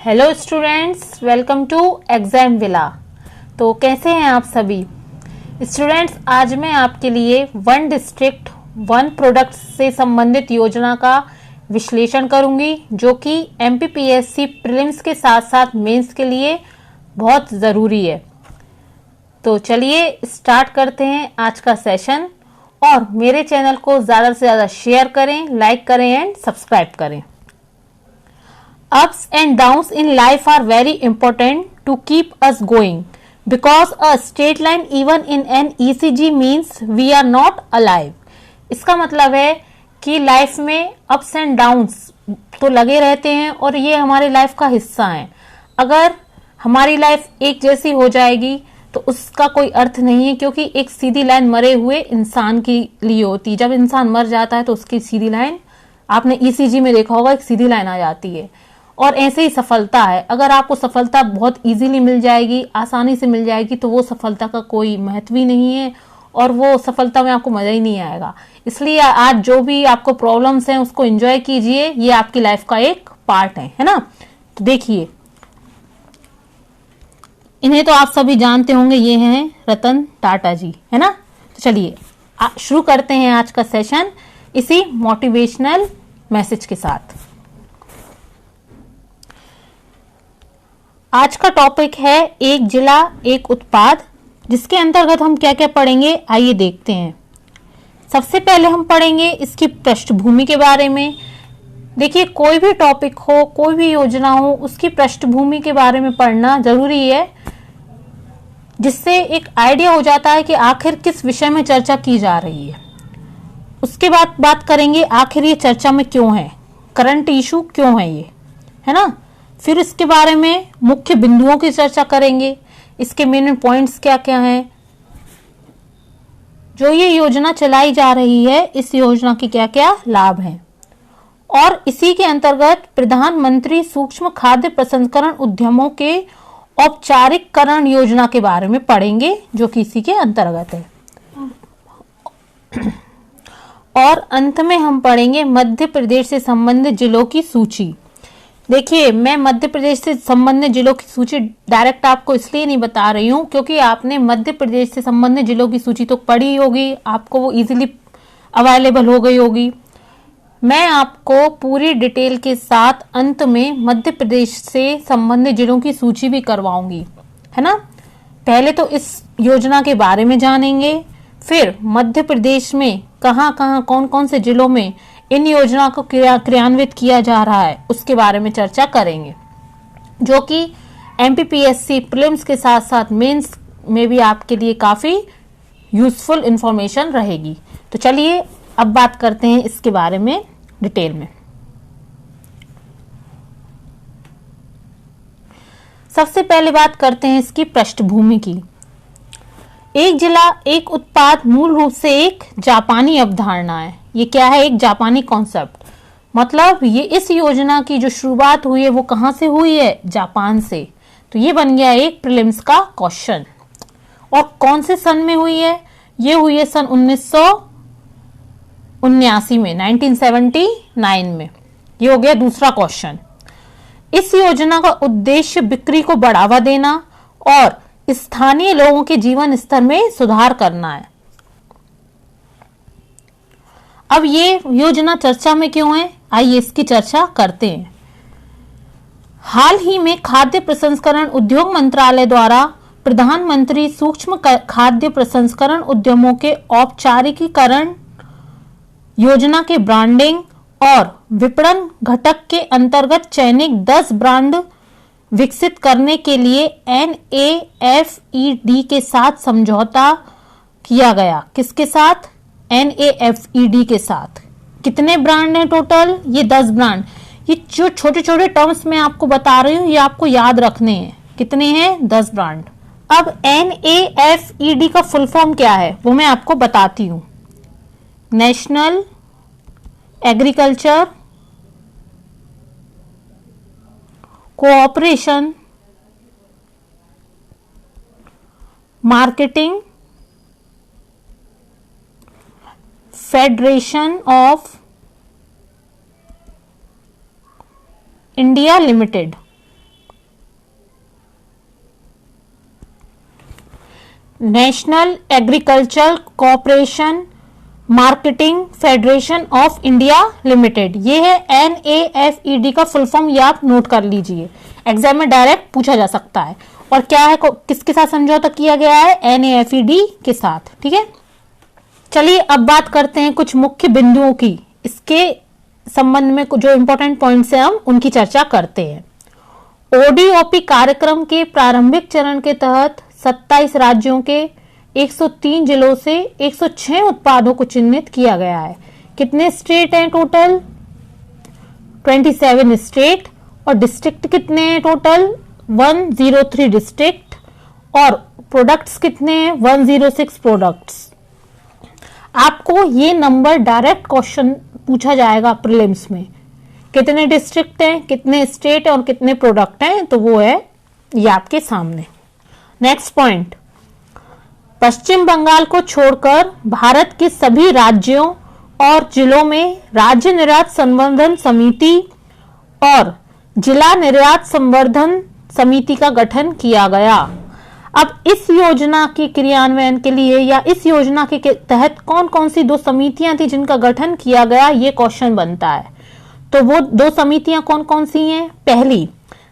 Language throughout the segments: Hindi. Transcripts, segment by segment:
Hello students, welcome to exam villa. तो कैसे हैं आप सभी स्टूडेंट्स। आज मैं आपके लिए वन डिस्ट्रिक्ट वन प्रोडक्ट से संबंधित योजना का विश्लेषण करूंगी, जो कि एमपीपीएससी प्रीलिम्स के साथ साथ मेंस के लिए बहुत ज़रूरी है। तो चलिए स्टार्ट करते हैं आज का सेशन, और मेरे चैनल को ज़्यादा से ज़्यादा शेयर करें, लाइक करें एंड सब्सक्राइब करें। Ups and downs in life are very important to keep us going, because a straight line even in an ECG means we are not alive। इसका मतलब है कि लाइफ में अप्स एंड डाउन्स तो लगे रहते हैं और ये हमारी लाइफ का हिस्सा है। अगर हमारी लाइफ एक जैसी हो जाएगी तो उसका कोई अर्थ नहीं है, क्योंकि एक सीधी लाइन मरे हुए इंसान के लिए होती है। जब इंसान मर जाता है तो उसकी सीधी लाइन, आपने ईसीजी में देखा होगा, एक सीधी लाइन आ जाती है। और ऐसे ही सफलता है, अगर आपको सफलता बहुत इजीली मिल जाएगी, आसानी से मिल जाएगी, तो वो सफलता का कोई महत्व ही नहीं है और वो सफलता में आपको मजा ही नहीं आएगा। इसलिए आज जो भी आपको प्रॉब्लम्स हैं उसको एंजॉय कीजिए, ये आपकी लाइफ का एक पार्ट है ना। तो देखिए, इन्हें तो आप सभी जानते होंगे, ये हैं रतन टाटा जी, है ना। तो चलिए शुरू करते हैं आज का सेशन इसी मोटिवेशनल मैसेज के साथ। आज का टॉपिक है एक जिला एक उत्पाद, जिसके अंतर्गत हम क्या क्या पढ़ेंगे आइए देखते हैं। सबसे पहले हम पढ़ेंगे इसकी पृष्ठभूमि के बारे में। देखिए, कोई भी टॉपिक हो, कोई भी योजना हो, उसकी पृष्ठभूमि के बारे में पढ़ना जरूरी है, जिससे एक आइडिया हो जाता है कि आखिर किस विषय में चर्चा की जा रही है। उसके बाद बात करेंगे आखिर ये चर्चा में क्यों है, करंट इशू क्यों है ये, है ना। फिर इसके बारे में मुख्य बिंदुओं की चर्चा करेंगे, इसके मेन पॉइंट्स क्या क्या हैं, जो ये योजना चलाई जा रही है इस योजना के क्या क्या लाभ हैं। और इसी के अंतर्गत प्रधानमंत्री सूक्ष्म खाद्य प्रसंस्करण उद्यमों के औपचारिकरण योजना के बारे में पढ़ेंगे, जो कि इसी के अंतर्गत है। और अंत में हम पढ़ेंगे मध्य प्रदेश से संबंधित जिलों की सूची। देखिए, मैं मध्य प्रदेश से संबंधित जिलों की सूची डायरेक्ट आपको इसलिए नहीं बता रही हूँ क्योंकि आपने मध्य प्रदेश से संबंधित जिलों की सूची तो पढ़ी होगी, आपको वो इजीली अवेलेबल हो गई होगी। मैं आपको पूरी डिटेल के साथ अंत में मध्य प्रदेश से संबंधित जिलों की सूची भी करवाऊंगी, है ना। पहले तो इस योजना के बारे में जानेंगे, फिर मध्य प्रदेश में कहाँ कहाँ कौन कौन से जिलों में इन योजना को क्रियान्वित किया जा रहा है उसके बारे में चर्चा करेंगे, जो कि एमपीपीएससी प्रीलिम्स के साथ साथ मेंस में भी आपके लिए काफी यूजफुल इंफॉर्मेशन रहेगी। तो चलिए अब बात करते हैं इसके बारे में डिटेल में। सबसे पहले बात करते हैं इसकी पृष्ठभूमि की। एक जिला एक उत्पाद मूल रूप से एक जापानी अवधारणा है। ये क्या है? एक जापानी कॉन्सेप्ट। मतलब ये इस योजना की जो शुरुआत हुई है वो कहां से हुई है? जापान से। तो ये बन गया एक प्रीलिम्स का क्वेश्चन। और कौन से सन में हुई है? ये हुई है सन 1979 में, 1979 में। ये हो गया दूसरा क्वेश्चन। इस योजना का उद्देश्य बिक्री को बढ़ावा देना और स्थानीय लोगों के जीवन स्तर में सुधार करना है। अब ये योजना चर्चा में क्यों है, आइए इसकी चर्चा करते हैं। हाल ही में खाद्य प्रसंस्करण उद्योग मंत्रालय द्वारा प्रधानमंत्री सूक्ष्म खाद्य प्रसंस्करण उद्यमों के औपचारिकीकरण योजना के ब्रांडिंग और विपणन घटक के अंतर्गत चयनित 10 ब्रांड विकसित करने के लिए NAFED के साथ समझौता किया गया। किसके साथ? NAFED के साथ। कितने ब्रांड हैं टोटल? ये 10 ब्रांड। ये जो छोटे छोटे टर्म्स मैं आपको बता रही हूँ ये आपको याद रखने हैं। कितने हैं? 10 ब्रांड। अब NAFED का फुल फॉर्म क्या है वो मैं आपको बताती हूँ। National agriculture cooperation marketing federation of India limited. National agriculture corporation marketing federation of India limited. ये है NAFED का फुल फॉर्म, ये आप नोट कर लीजिए, एग्जाम में डायरेक्ट पूछा जा सकता है। और क्या है, किसके साथ समझौता किया गया है? NAFED के साथ। ठीक है, चलिए अब बात करते हैं कुछ मुख्य बिंदुओं की। इसके संबंध में जो इंपॉर्टेंट पॉइंट्स हैं हम उनकी चर्चा करते हैं। ODOP कार्यक्रम के प्रारंभिक चरण के तहत 27 राज्यों के 103 जिलों से 106 उत्पादों को चिन्हित किया गया है। कितने स्टेट हैं टोटल? 27 स्टेट। और डिस्ट्रिक्ट कितने हैं टोटल? 103 डिस्ट्रिक्ट। और प्रोडक्ट्स कितने हैं? 106 प्रोडक्ट्स। आपको ये नंबर डायरेक्ट क्वेश्चन पूछा जाएगा प्रीलिम्स में, कितने डिस्ट्रिक्ट हैं, कितने स्टेट और कितने प्रोडक्ट हैं, तो वो है ये आपके सामने। नेक्स्ट पॉइंट, पश्चिम बंगाल को छोड़कर भारत के सभी राज्यों और जिलों में राज्य निर्यात संवर्धन समिति और जिला निर्यात संवर्धन समिति का गठन किया गया। अब इस योजना के क्रियान्वयन के लिए या इस योजना के तहत कौन कौन सी 2 समितियां थी जिनका गठन किया गया, ये क्वेश्चन बनता है। तो वो 2 समितियां कौन कौन सी हैं? पहली,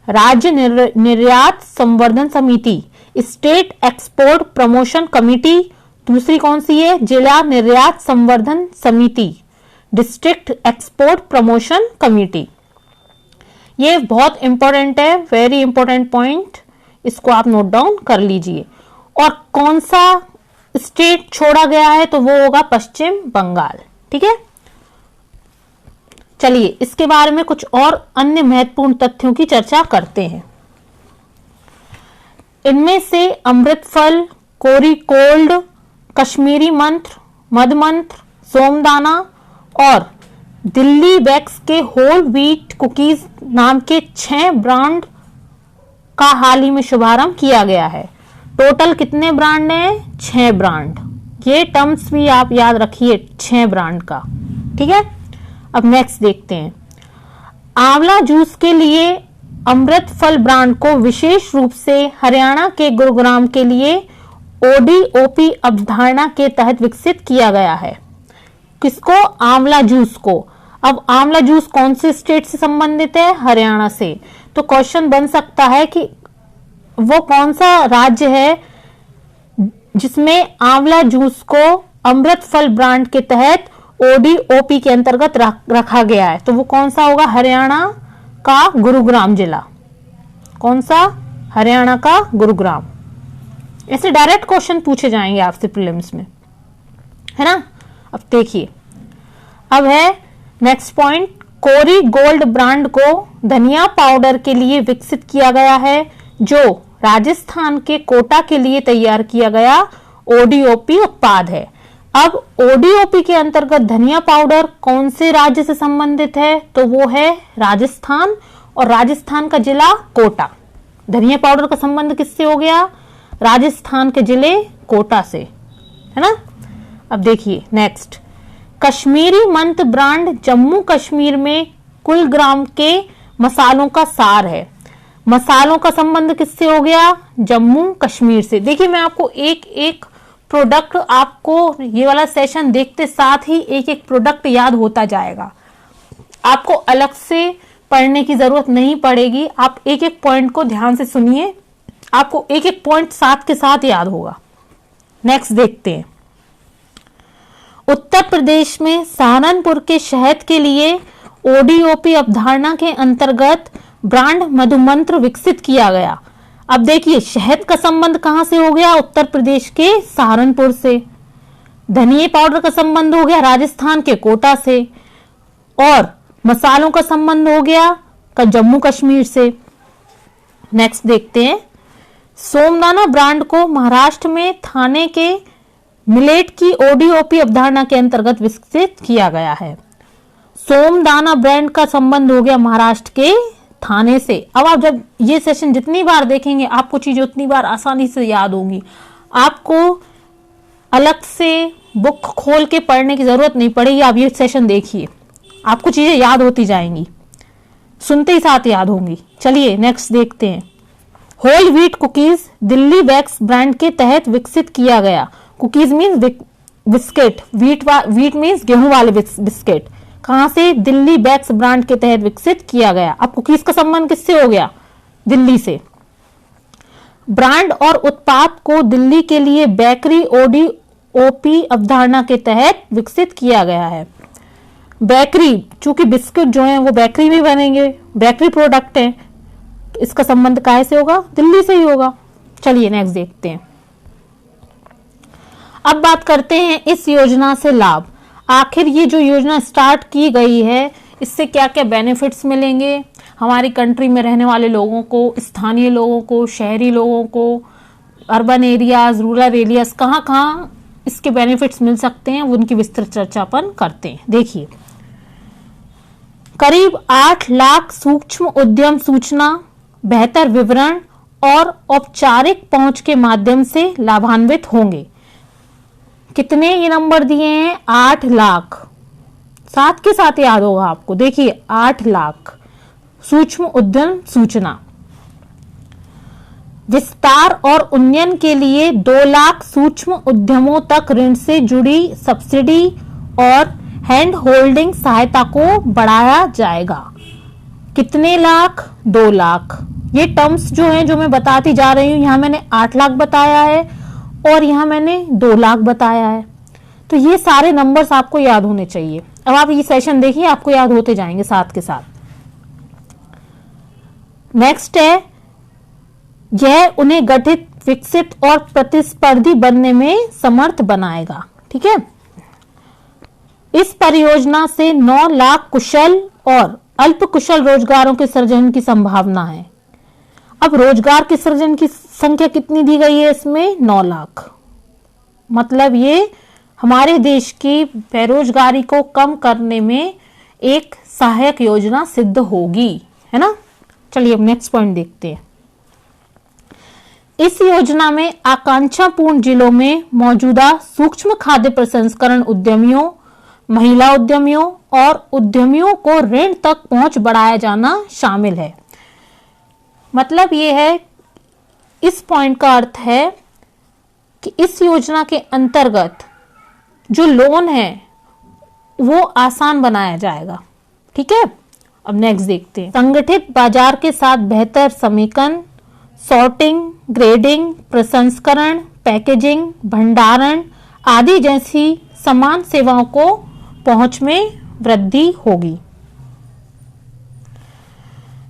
राज्य निर्यात संवर्धन समिति, स्टेट एक्सपोर्ट प्रमोशन कमिटी। दूसरी कौन सी है? जिला निर्यात संवर्धन समिति, डिस्ट्रिक्ट एक्सपोर्ट प्रमोशन कमिटी। ये बहुत इंपॉर्टेंट है, वेरी इंपॉर्टेंट पॉइंट, इसको आप नोट डाउन कर लीजिए। और कौन सा स्टेट छोड़ा गया है? तो वो होगा पश्चिम बंगाल। ठीक है, चलिए इसके बारे में कुछ और अन्य महत्वपूर्ण तथ्यों की चर्चा करते हैं। इनमें से अमृत फल, कोरी कोल्ड, कश्मीरी मंत्र, मद मंत्र, सोमदाना और दिल्ली बैक्स के होल व्हीट कुकीज नाम के 6 ब्रांड का हाल ही में शुभारंभ किया गया है। टोटल कितने ब्रांड हैं? 6 ब्रांड। ये टर्म्स भी आप याद रखिए, 6 ब्रांड का। ठीक है, अब नेक्स्ट देखते हैं। आंवला जूस के लिए अमृत फल ब्रांड को विशेष रूप से हरियाणा के गुरुग्राम के लिए ODOP अवधारणा के तहत विकसित किया गया है। किसको? आंवला जूस को। अब आंवला जूस कौन से स्टेट से संबंधित है? हरियाणा से। तो क्वेश्चन बन सकता है कि वो कौन सा राज्य है जिसमें आंवला जूस को अमृत फल ब्रांड के तहत ODOP के अंतर्गत रखा गया है। तो वो कौन सा होगा? हरियाणा का गुरुग्राम जिला। कौन सा? हरियाणा का गुरुग्राम। ऐसे डायरेक्ट क्वेश्चन पूछे जाएंगे आपसे प्रीलिम्स में, है ना। अब देखिए, अब है नेक्स्ट पॉइंट, कोरी गोल्ड ब्रांड को धनिया पाउडर के लिए विकसित किया गया है, जो राजस्थान के कोटा के लिए तैयार किया गया ODOP उत्पाद है। अब ODOP के अंतर्गत धनिया पाउडर कौन से राज्य से संबंधित है? तो वो है राजस्थान, और राजस्थान का जिला कोटा। धनिया पाउडर का संबंध किससे हो गया? राजस्थान के जिले कोटा से, है ना। अब देखिए नेक्स्ट, कश्मीरी मंत्र ब्रांड जम्मू कश्मीर में कुल ग्राम के मसालों का सार है। मसालों का संबंध किससे हो गया? जम्मू कश्मीर से। देखिए मैं आपको एक एक प्रोडक्ट, आपको ये वाला सेशन देखते साथ ही एक एक प्रोडक्ट याद होता जाएगा, आपको अलग से पढ़ने की जरूरत नहीं पड़ेगी। आप एक एक पॉइंट को ध्यान से सुनिए, आपको एक एक पॉइंट साथ के साथ याद होगा। नेक्स्ट देखते हैं, उत्तर प्रदेश में सहारनपुर के शहद के लिए ODOP अवधारणा के अंतर्गत ब्रांड मधुमंत्र विकसित किया गया। अब देखिए शहद का संबंध कहां से हो गया? उत्तर प्रदेश के सहारनपुर से। धनिया पाउडर का संबंध हो गया राजस्थान के कोटा से, और मसालों का संबंध हो गया जम्मू कश्मीर से। नेक्स्ट देखते हैं, सोमदाना ब्रांड को महाराष्ट्र में थाने के मिलेट की ODOP अवधारणा के अंतर्गत विकसित किया गया है। सोमदाना ब्रांड का संबंध हो गया महाराष्ट्र के थाने से। अब आप जब ये सेशन जितनी बार देखेंगे आपको चीजें उतनी बार आसानी से याद होंगी, आपको अलग से बुक खोल के पढ़ने की जरूरत नहीं पड़ेगी। आप ये सेशन देखिए, आपको चीजें याद होती जाएंगी, सुनते ही साथ याद होंगी। चलिए नेक्स्ट देखते हैं, whole wheat cookies Delhi bakes brand के तहत विकसित किया गया। Cookies means biscuit, wheat means गेहूं वाले बिस्किट। कहां से? दिल्ली बेक्स ब्रांड के तहत विकसित किया गया। अब कुकीज का संबंध किससे हो गया? दिल्ली से। ब्रांड और उत्पाद को दिल्ली के लिए बेकरी ओडी-ओपी अवधारणा के तहत विकसित किया गया है। बेकरी, चूंकि बिस्किट जो है वो बेकरी में बनेंगे, बेकरी प्रोडक्ट है, तो इसका संबंध काहे से होगा? दिल्ली से ही होगा। चलिए नेक्स्ट देखते हैं। अब बात करते हैं इस योजना से लाभ। आखिर ये जो योजना स्टार्ट की गई है, इससे क्या क्या बेनिफिट्स मिलेंगे हमारी कंट्री में रहने वाले लोगों को, स्थानीय लोगों को, शहरी लोगों को, अर्बन एरियाज, रूरल एरियाज, कहाँ कहाँ इसके बेनिफिट्स मिल सकते हैं, उनकी विस्तृत चर्चा अपन करते हैं। देखिए, करीब 8 लाख सूक्ष्म उद्यम सूचना, बेहतर विवरण और औपचारिक पहुंच के माध्यम से लाभान्वित होंगे। कितने ये नंबर दिए हैं? 8 लाख। साथ के साथ याद होगा आपको। देखिए, 8 लाख सूक्ष्म उद्यम सूचना। विस्तार और उन्नयन के लिए 2 लाख सूक्ष्म उद्यमों तक ऋण से जुड़ी सब्सिडी और हैंड होल्डिंग सहायता को बढ़ाया जाएगा। कितने लाख? 2 लाख। ये टर्म्स जो हैं, जो मैं बताती जा रही हूं, यहां मैंने 8 लाख बताया है और यहां मैंने 2 लाख बताया है। तो ये सारे नंबर्स आपको याद होने चाहिए। अब आप ये सेशन देखिए, आपको याद होते जाएंगे साथ के साथ। नेक्स्ट है, यह उन्हें गठित, विकसित और प्रतिस्पर्धी बनने में समर्थ बनाएगा। ठीक है। इस परियोजना से 9 लाख कुशल और अल्प कुशल रोजगारों के सृजन की संभावना है। अब रोजगार के सृजन की संख्या कितनी दी गई है इसमें? 9 लाख। मतलब ये हमारे देश की बेरोजगारी को कम करने में एक सहायक योजना सिद्ध होगी, है ना। चलिए अब नेक्स्ट पॉइंट देखते हैं। इस योजना में आकांक्षापूर्ण जिलों में मौजूदा सूक्ष्म खाद्य प्रसंस्करण उद्यमियों, महिला उद्यमियों और उद्यमियों को ऋण तक पहुंच बढ़ाया जाना शामिल है। मतलब ये है, इस पॉइंट का अर्थ है कि इस योजना के अंतर्गत जो लोन है वो आसान बनाया जाएगा। ठीक है। अब नेक्स्ट देखते हैं। संगठित बाजार के साथ बेहतर समेकन, सॉर्टिंग, ग्रेडिंग, प्रसंस्करण, पैकेजिंग, भंडारण आदि जैसी समान सेवाओं को पहुंच में वृद्धि होगी।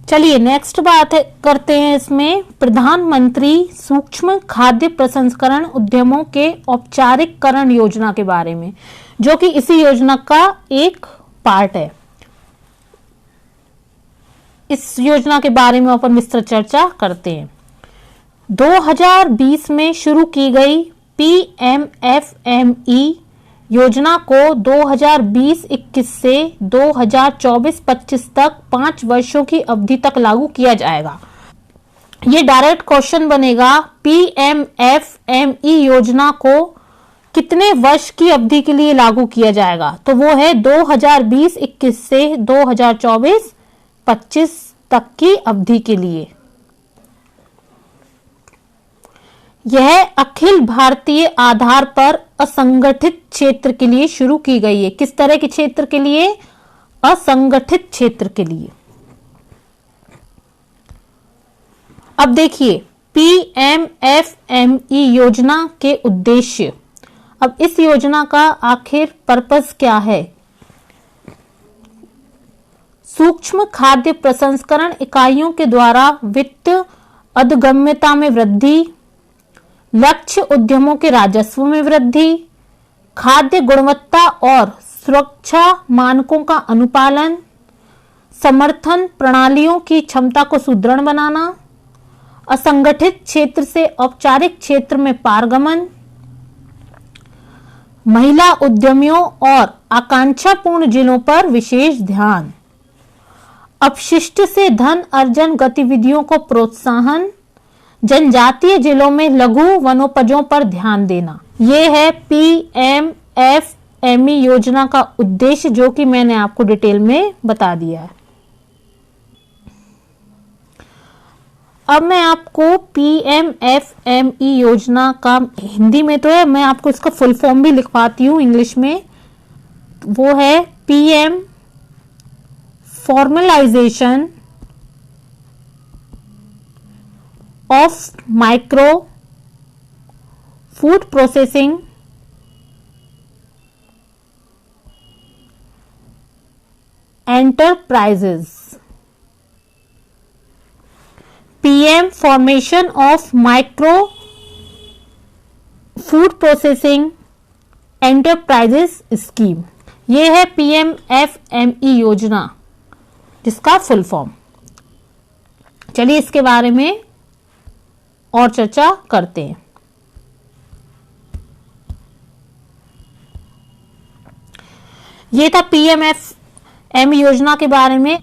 चलिए नेक्स्ट बात करते हैं इसमें प्रधानमंत्री सूक्ष्म खाद्य प्रसंस्करण उद्यमों के औपचारिकरण योजना के बारे में, जो कि इसी योजना का एक पार्ट है। इस योजना के बारे में अपन विस्तृत चर्चा करते हैं। 2020 में शुरू की गई PMFME योजना को 2020-21 से 2024-25 तक 5 वर्षों की अवधि तक लागू किया जाएगा। ये डायरेक्ट क्वेश्चन बनेगा, PMFME योजना को कितने वर्ष की अवधि के लिए लागू किया जाएगा? तो वो है 2020-21 से 2024-25 तक की अवधि के लिए। यह अखिल भारतीय आधार पर असंगठित क्षेत्र के लिए शुरू की गई है। किस तरह के क्षेत्र के लिए? असंगठित क्षेत्र के लिए। अब देखिए PMFME योजना के उद्देश्य। अब इस योजना का आखिर पर्पस क्या है? सूक्ष्म खाद्य प्रसंस्करण इकाइयों के द्वारा वित्त अधगम्यता में वृद्धि, लक्ष्य उद्यमों के राजस्व में वृद्धि, खाद्य गुणवत्ता और सुरक्षा मानकों का अनुपालन, समर्थन प्रणालियों की क्षमता को सुदृढ़ बनाना, असंगठित क्षेत्र से औपचारिक क्षेत्र में पारगमन, महिला उद्यमियों और आकांक्षापूर्ण जिलों पर विशेष ध्यान, अपशिष्ट से धन अर्जन गतिविधियों को प्रोत्साहन, जनजातीय जिलों में लघु वनोपजों पर ध्यान देना। यह है PMFME योजना का उद्देश्य, जो कि मैंने आपको डिटेल में बता दिया है। अब मैं आपको PMFME योजना का हिंदी में तो है, मैं आपको इसका फुल फॉर्म भी लिखवाती हूँ इंग्लिश में। वो है PM formalisation of micro food processing enterprises. PM formation of micro food processing enterprises scheme, ये है PMFME योजना जिसका फुल फॉर्म। चलिए इसके बारे में और चर्चा करते हैं। ये था PMFME योजना के बारे में।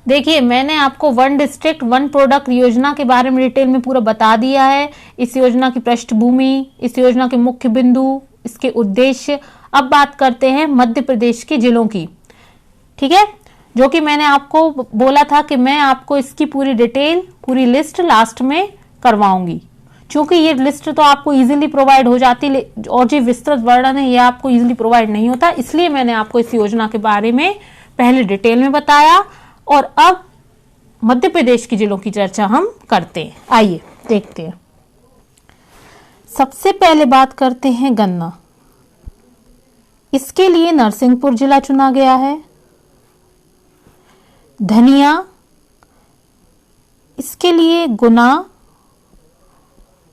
देखिए मैंने आपको वन डिस्ट्रिक्ट वन प्रोडक्ट योजना के बारे में डिटेल में पूरा बता दिया है। इस योजना की पृष्ठभूमि, इस योजना के मुख्य बिंदु, इसके उद्देश्य। अब बात करते हैं मध्य प्रदेश के जिलों की, ठीक है, जो कि मैंने आपको बोला था कि मैं आपको इसकी पूरी डिटेल, पूरी लिस्ट लास्ट में करवाऊंगी। क्योंकि ये लिस्ट तो आपको इजीली प्रोवाइड हो जाती और जो विस्तृत वर्णन है ये आपको इजीली प्रोवाइड नहीं होता, इसलिए मैंने आपको इस योजना के बारे में पहले डिटेल में बताया। और अब मध्य प्रदेश के जिलों की चर्चा हम करते हैं। आइए देखते हैं। सबसे पहले बात करते हैं गन्ना। इसके लिए नरसिंहपुर जिला चुना गया है। धनिया, इसके लिए गुना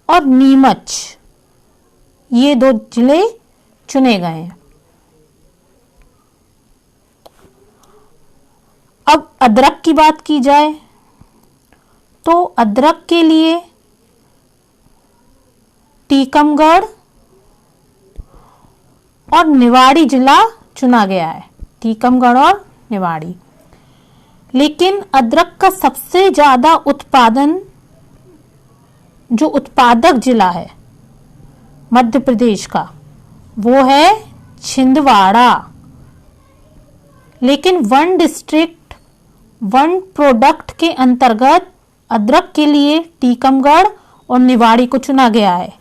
और नीमच, ये 2 जिले चुने गए हैं। अब अदरक की बात की जाए तो अदरक के लिए टीकमगढ़ और निवाड़ी जिला चुना गया है। टीकमगढ़ और निवाड़ी। लेकिन अदरक का सबसे ज्यादा उत्पादन, जो उत्पादक जिला है मध्य प्रदेश का, वो है छिंदवाड़ा। लेकिन वन डिस्ट्रिक्ट वन प्रोडक्ट के अंतर्गत अदरक के लिए टीकमगढ़ और निवाड़ी को चुना गया है।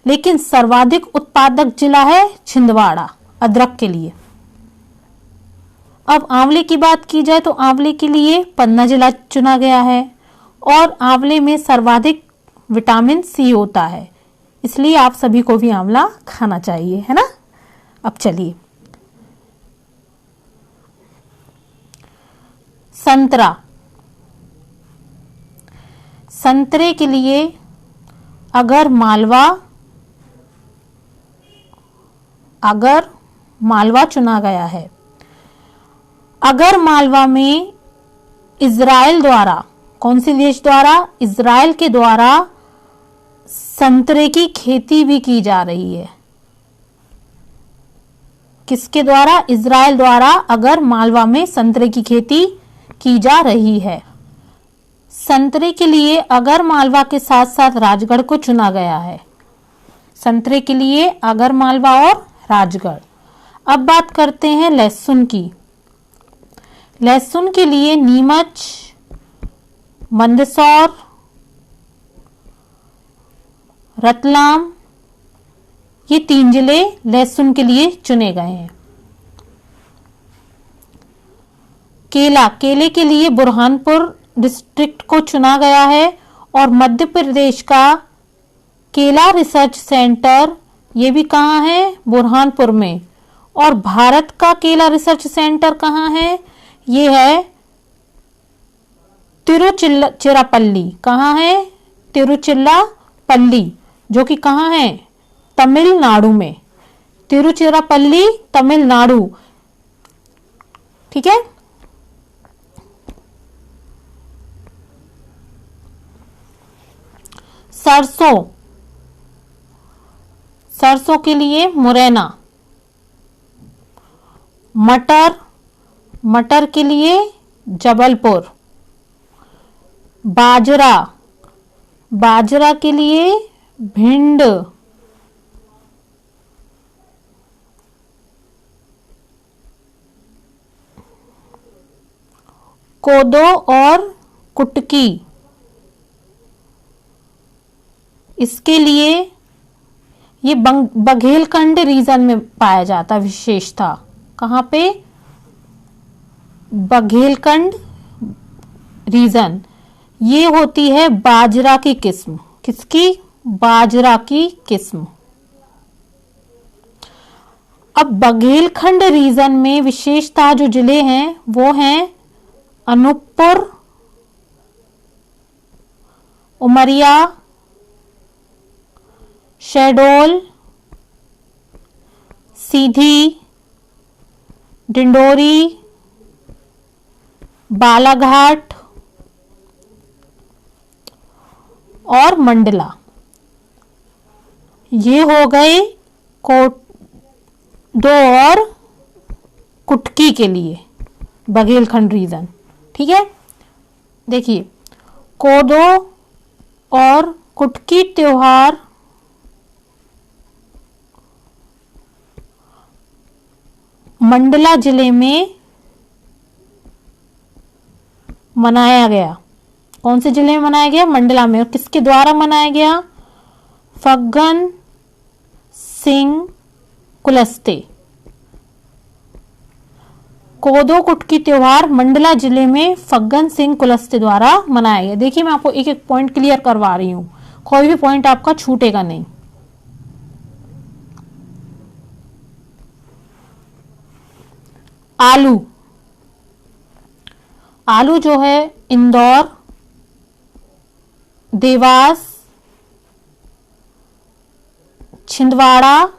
लेकिन सर्वाधिक उत्पादक जिला है छिंदवाड़ा अदरक के लिए। अब आंवले की बात की जाए तो आंवले के लिए पन्ना जिला चुना गया है और आंवले में सर्वाधिक विटामिन सी होता है, इसलिए आप सभी को भी आंवला खाना चाहिए, है ना। अब चलिए संतरा। संतरे के लिए अगर मालवा चुना गया है। अगर मालवा में इजराइल द्वारा, कौन से देश द्वारा? इजराइल के द्वारा संतरे की खेती भी की जा रही है। किसके द्वारा? इजराइल द्वारा अगर मालवा में संतरे की खेती की जा रही है। संतरे के लिए अगर मालवा के साथ साथ राजगढ़ को चुना गया है। संतरे के लिए अगर मालवा और राजगढ़। अब बात करते हैं लहसुन की। लहसुन के लिए नीमच, मंदसौर, रतलाम, ये 3 जिले लहसुन के लिए चुने गए हैं। केले के लिए बुरहानपुर डिस्ट्रिक्ट को चुना गया है और मध्य प्रदेश का केला रिसर्च सेंटर, ये भी कहाँ है? बुरहानपुर में। और भारत का केला रिसर्च सेंटर कहाँ है? ये है तिरुचिरापल्ली। कहाँ है? तिरुचिरापल्ली, जो कि कहाँ है? तमिलनाडु में। तिरुचिरापल्ली तमिलनाडु, ठीक है। सरसों के लिए मुरैना। मटर के लिए जबलपुर। बाजरा के लिए भिंड। कोदो और कुटकी, इसके लिए ये बघेलखंड रीजन में पाया जाता विशेषता। कहां पे? बघेलखंड रीजन। ये होती है बाजरा की किस्म। किसकी? बाजरा की किस्म। अब बघेलखंड रीजन में विशेषता जो जिले हैं वो हैं अनूपपुर, उमरिया, शहडोल, सीधी, डिंडोरी, बालाघाट और मंडला। ये हो गए दो और कुटकी के लिए बघेलखंड रीजन। ठीक है, देखिए कोदो और कुटकी त्योहार मंडला जिले में मनाया गया। कौन से जिले में मनाया गया? मंडला में। और किसके द्वारा मनाया गया? फग्गन सिंह कुलस्ते। कोदो कुटकी त्योहार मंडला जिले में फग्गन सिंह कुलस्ते द्वारा मनाया गया। देखिए मैं आपको एक एक पॉइंट क्लियर करवा रही हूं, कोई भी पॉइंट आपका छूटेगा नहीं। आलू। आलू जो है इंदौर, देवास, छिंदवाड़ा,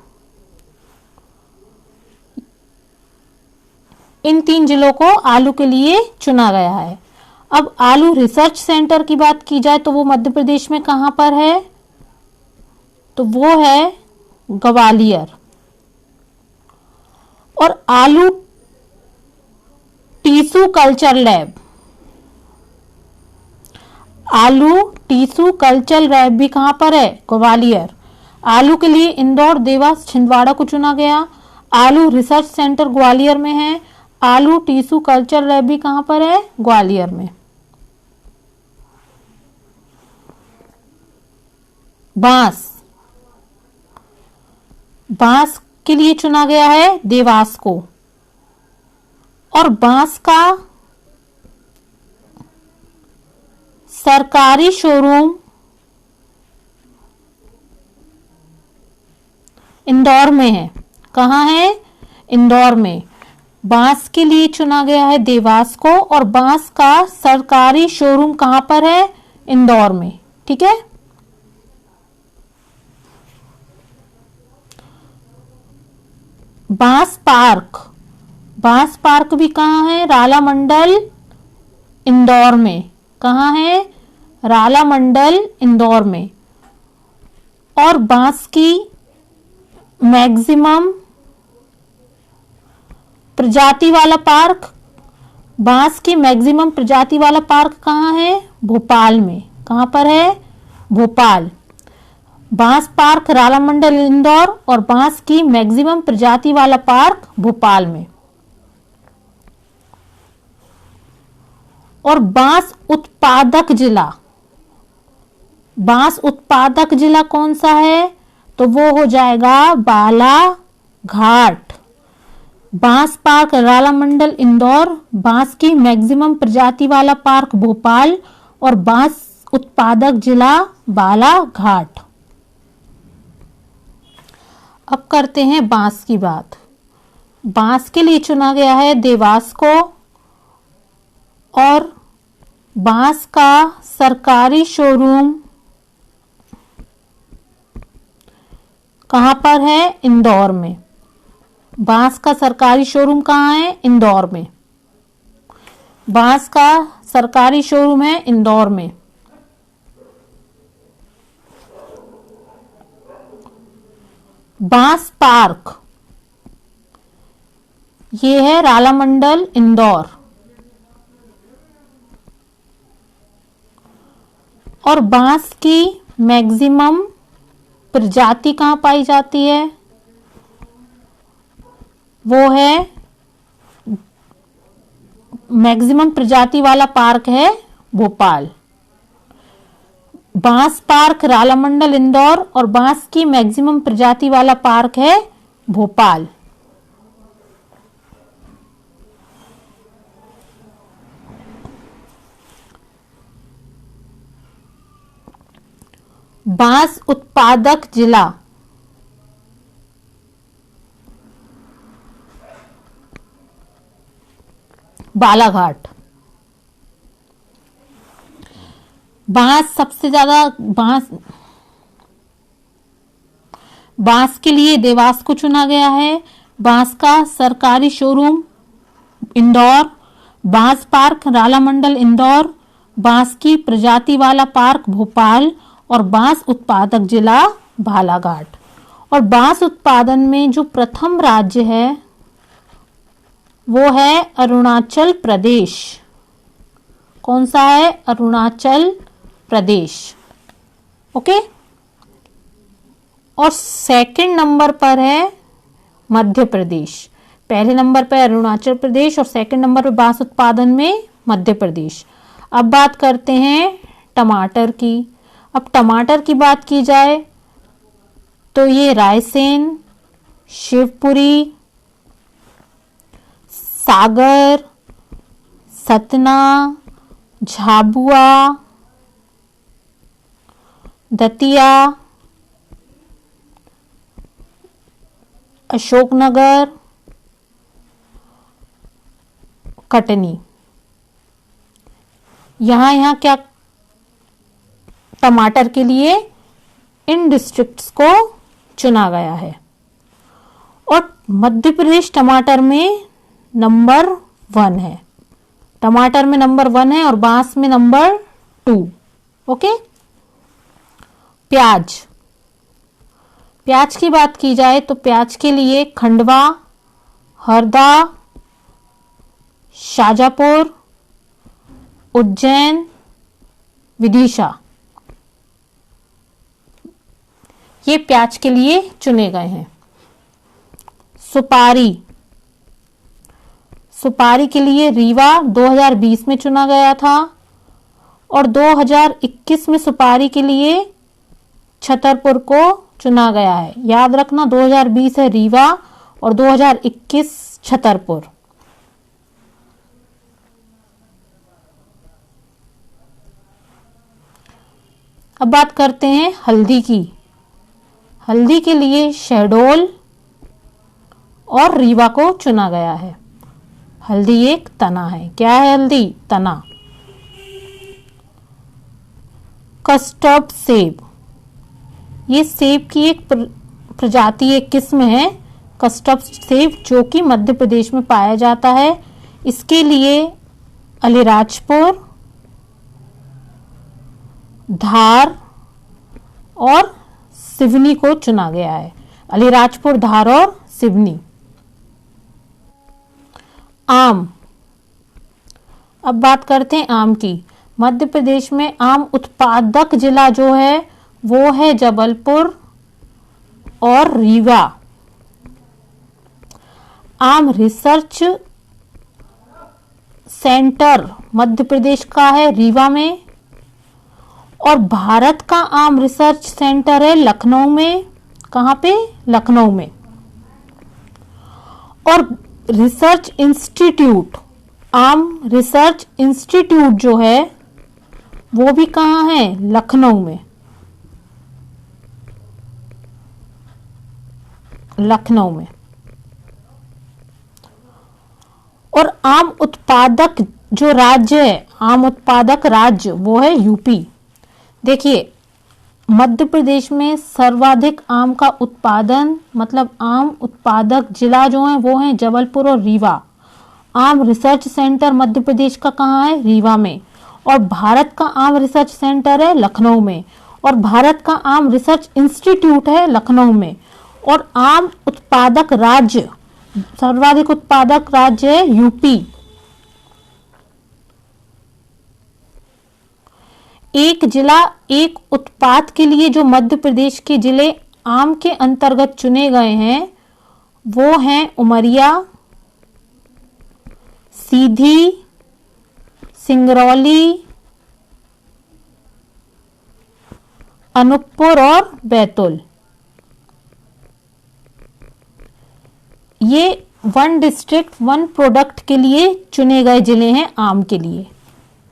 इन 3 जिलों को आलू के लिए चुना गया है। अब आलू रिसर्च सेंटर की बात की जाए तो वो मध्य प्रदेश में कहां पर है? तो वो है ग्वालियर। और आलू टिश्यू कल्चर लैब, आलू टिश्यू कल्चर लैब भी कहां पर है? ग्वालियर। आलू के लिए इंदौर, देवास, छिंदवाड़ा को चुना गया। आलू रिसर्च सेंटर ग्वालियर में है। आलू टिश्यू कल्चर लैब भी कहां पर है? ग्वालियर में। बांस। बांस के लिए चुना गया है देवास को। और बांस का सरकारी शोरूम इंदौर में है। कहां है? इंदौर में। बांस के लिए चुना गया है देवास को और बांस का सरकारी शोरूम कहां पर है? इंदौर में। ठीक है, बांस पार्क। बांस पार्क भी कहां है? राला मंडल इंदौर में। कहां है? राला मंडल इंदौर में। और बांस की मैक्सिमम प्रजाति वाला पार्क, बांस की मैक्सिमम प्रजाति वाला पार्क कहां है? भोपाल में। कहां पर है? भोपाल। बांस पार्क राला मंडल इंदौर और बांस की मैक्सिमम प्रजाति वाला पार्क भोपाल में। और बांस उत्पादक जिला, बांस उत्पादक जिला कौन सा है? तो वो हो जाएगा बालाघाट। बांस पार्क राला मंडल इंदौर, बांस की मैक्सिमम प्रजाति वाला पार्क भोपाल और बांस उत्पादक जिला बालाघाट। अब करते हैं बांस की बात। बांस के लिए चुना गया है देवास को और बांस का सरकारी शोरूम कहां पर है? इंदौर में। बांस का सरकारी शोरूम कहां है? इंदौर में। बांस का सरकारी शोरूम है इंदौर में। बांस पार्क ये है राला मंडल इंदौर। और बांस की मैक्सिमम प्रजाति कहां पाई जाती है? वो है मैक्सिमम प्रजाति वाला पार्क है भोपाल। बांस पार्क रालामंडल इंदौर और बांस की मैक्सिमम प्रजाति वाला पार्क है भोपाल। बांस उत्पादक जिला बालाघाट। बांस सबसे ज्यादा बांस के लिए देवास को चुना गया है। बांस का सरकारी शोरूम इंदौर, बांस पार्क रालामंडल इंदौर, बांस की प्रजाति वाला पार्क भोपाल और बांस उत्पादक जिला बालाघाट। और बांस उत्पादन में जो प्रथम राज्य है वो है अरुणाचल प्रदेश। कौन सा है? अरुणाचल प्रदेश। ओके। और सेकंड नंबर पर है मध्य प्रदेश। पहले नंबर पर अरुणाचल प्रदेश और सेकंड नंबर पर बांस उत्पादन में मध्य प्रदेश। अब बात करते हैं टमाटर की। अब टमाटर की बात की जाए तो ये रायसेन, शिवपुरी, सागर, सतना, झाबुआ, दतिया, अशोकनगर, कटनी, यहां क्या टमाटर के लिए इन डिस्ट्रिक्ट्स को चुना गया है। और मध्य प्रदेश टमाटर में नंबर 1 है। टमाटर में नंबर 1 है और बांस में नंबर 2। ओके। प्याज की बात की जाए तो प्याज के लिए खंडवा, हरदा, शाजापुर, उज्जैन, विदिशा, ये प्याज के लिए चुने गए हैं। सुपारी के लिए रीवा 2020 में चुना गया था और 2021 में सुपारी के लिए छतरपुर को चुना गया है। याद रखना 2020 है रीवा और 2021 छतरपुर। अब बात करते हैं हल्दी की। हल्दी के लिए शहडोल और रीवा को चुना गया है। हल्दी एक तना है। क्या है हल्दी? तना। कस्टर्ड सेब, ये सेब की एक प्रजाति, एक किस्म है कस्टर्ड सेब, जो कि मध्य प्रदेश में पाया जाता है। इसके लिए अलीराजपुर, धार और सिवनी को चुना गया है। अलीराजपुर, धार और सिवनी। आम। अब बात करते हैं आम की। मध्य प्रदेश में आम उत्पादक जिला जो है वो है जबलपुर और रीवा। आम रिसर्च सेंटर मध्य प्रदेश का है रीवा में और भारत का आम रिसर्च सेंटर है लखनऊ में। कहां पे? लखनऊ में। और रिसर्च इंस्टीट्यूट, आम रिसर्च इंस्टीट्यूट जो है वो भी कहां है? लखनऊ में। लखनऊ में। और आम उत्पादक जो राज्य है, आम उत्पादक राज्य वो है यूपी। देखिए मध्य प्रदेश में सर्वाधिक आम का उत्पादन, मतलब आम उत्पादक जिला जो है वो है जबलपुर और रीवा। आम रिसर्च सेंटर मध्य प्रदेश का कहाँ है? रीवा में। और भारत का आम रिसर्च सेंटर है लखनऊ में और भारत का आम रिसर्च इंस्टीट्यूट है लखनऊ में। और आम उत्पादक राज्य, सर्वाधिक उत्पादक राज्य है यूपी। एक जिला एक उत्पाद के लिए जो मध्य प्रदेश के जिले आम के अंतर्गत चुने गए हैं वो हैं उमरिया, सीधी, सिंगरौली, अनूपपुर और बैतूल। ये वन डिस्ट्रिक्ट वन प्रोडक्ट के लिए चुने गए जिले हैं आम के लिए,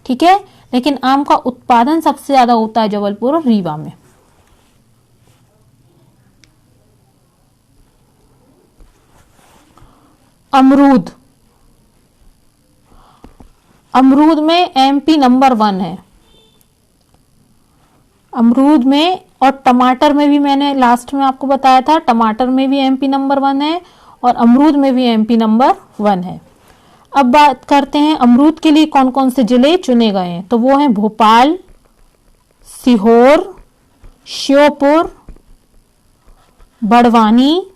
ठीक है। लेकिन आम का उत्पादन सबसे ज्यादा होता है जबलपुर और रीवा में। अमरूद, अमरूद में एमपी नंबर 1 है। अमरूद में और टमाटर में भी मैंने लास्ट में आपको बताया था, टमाटर में भी एमपी नंबर 1 है और अमरूद में भी एमपी नंबर 1 है। अब बात करते हैं अमरूद के लिए कौन कौन से जिले चुने गए हैं। तो वो हैं भोपाल, सीहोर, श्योपुर, बड़वानी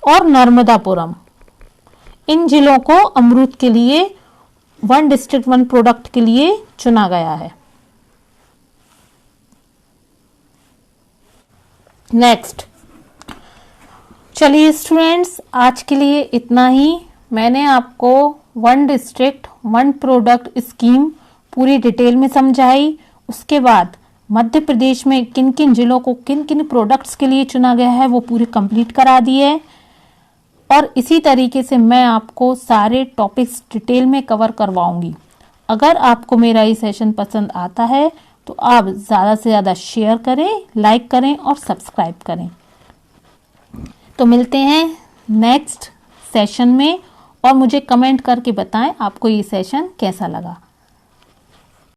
और नर्मदापुरम। इन जिलों को अमरूद के लिए वन डिस्ट्रिक्ट वन प्रोडक्ट के लिए चुना गया है। नेक्स्ट, चलिए स्टूडेंट्स, आज के लिए इतना ही। मैंने आपको one district one product scheme पूरी डिटेल में समझाई। उसके बाद मध्य प्रदेश में किन किन जिलों को किन किन प्रोडक्ट्स के लिए चुना गया है वो पूरी कंप्लीट करा दी है। और इसी तरीके से मैं आपको सारे टॉपिक्स डिटेल में कवर करवाऊंगी। अगर आपको मेरा ये सेशन पसंद आता है तो आप ज़्यादा से ज़्यादा शेयर करें, लाइक करें और सब्सक्राइब करें। तो मिलते हैं नेक्स्ट सेशन में और मुझे कमेंट करके बताएं आपको ये सेशन कैसा लगा।